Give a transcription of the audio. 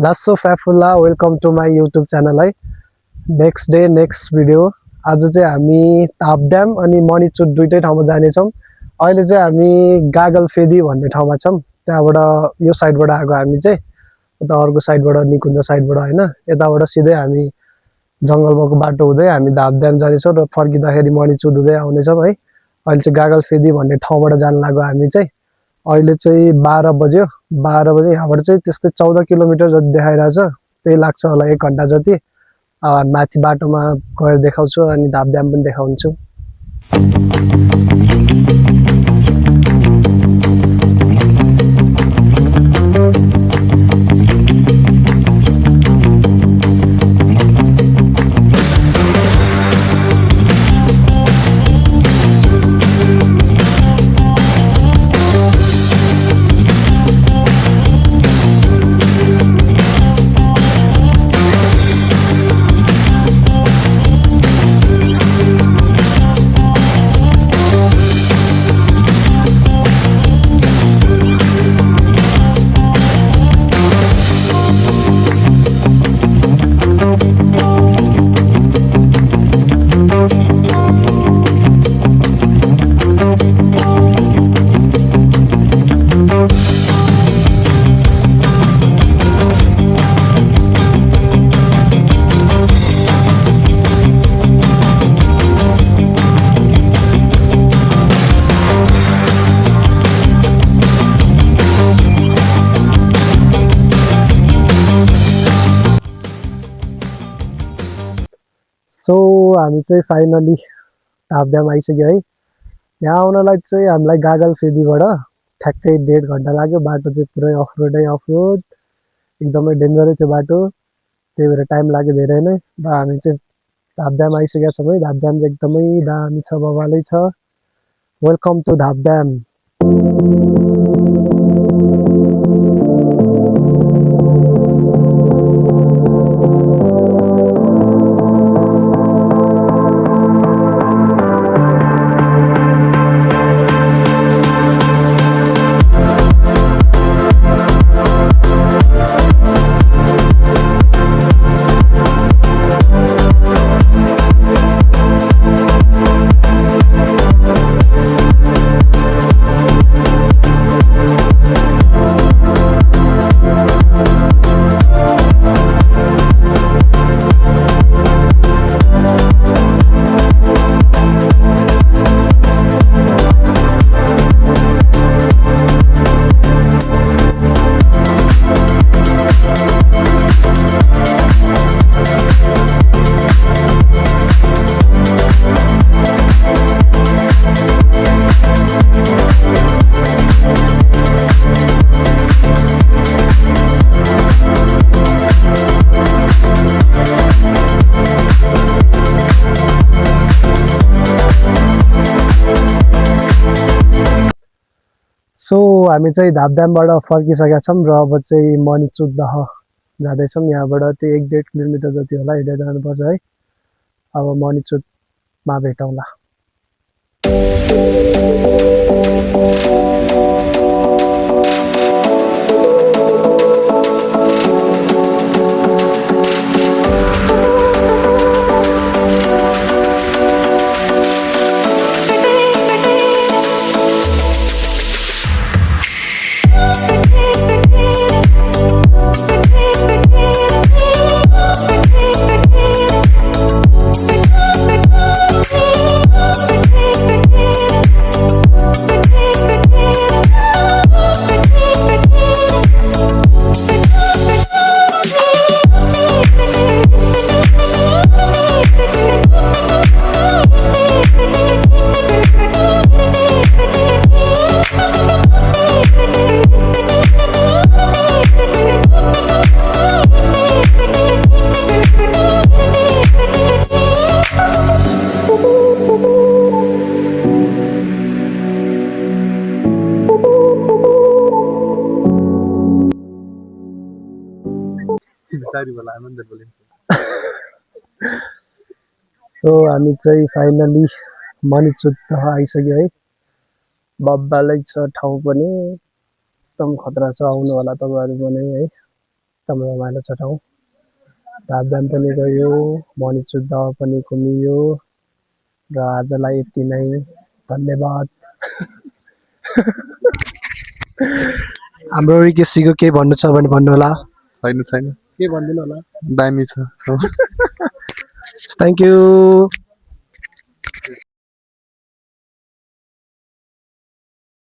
लासो फ्याफुल्ला welcome to my YouTube channel है। Next day next video. आज चाहिँ हामी तापड्याम अनि मणिचुट दुईटै ठाउँमा जानेछौँ। अहिले चाहिँ हामी गागलफेदी भन्ने ठाउँमा छौँ। त्यहाँबाट यो साइडबाट आएको हामी चाहिँ उता अर्को साइडबाट निकुञ्ज साइडबाट हैन, यताबाट सिधै हामी जङ्गलको बाटो हुँदै हामी धापड्याम जानेछौँ र फर्किँदाखेरि मणिचुट हुँदै आउनेछौँ है। अहिले चाहिँ गागलफेदी भन्ने ठाउँबाट जान लाग्यो हामी चाहिँ। अहिले चाहिँ 12 बज्यो। 12 बजे यहाँबाट चाहिँ त्यस्तै 14 किलोमिटर जति देखाइरहेछ। त्यही लाग्छ होला 1 घण्टा जति। माथि बाटोमा गएर देखाउँछु अनि धापड्याम पनि देखाउँछु। सो हामी चाहिँ फाइनली धापड्याम आइसक्यो है। यहाँ आउनलाई चाहिँ हामीलाई गागलफेदीबाट ठ्याक्कै 1.5 घण्टा लाग्यो। बाटो चाहिँ पुरै अफरोड एकदमै डेन्जरै थियो बाटो, त्यही भएर टाइम लाग्यो धेरै नै। र हामी चाहिँ धापड्याम आइसकेका छौँ है। धापड्याम चाहिँ एकदमै दामी छ, बवालै छ। Welcome to धापड्याम। सो हामी चाहिँ धापड्यामबाट फर्किसकेका छौँ र अब चाहिँ मणिचुट दह जाँदैछौँ। यहाँबाट त्यो 1.5 किलोमिटर जति होला हिँडेर जानुपर्छ है। अब मणिचुटमा भेटौँला। सो हामी चाहिँ फाइनली मणिचुट दह आइसक्यो है। बब्बालै छ ठाउँ पनि, एकदम खतरा छ। आउनु होला तपाईँहरू पनि है। एकदमै रमाइलो छ ठाउँ। तापदाम पनि गयो, मणिचुक दावा पनि घुमियो र आजलाई यति नै। धन्यवाद। हाम्रो रिकेसीको के भन्नु छ भने भन्नु होला। छैन के भन्दिनु होला। दामी छ। Thank you.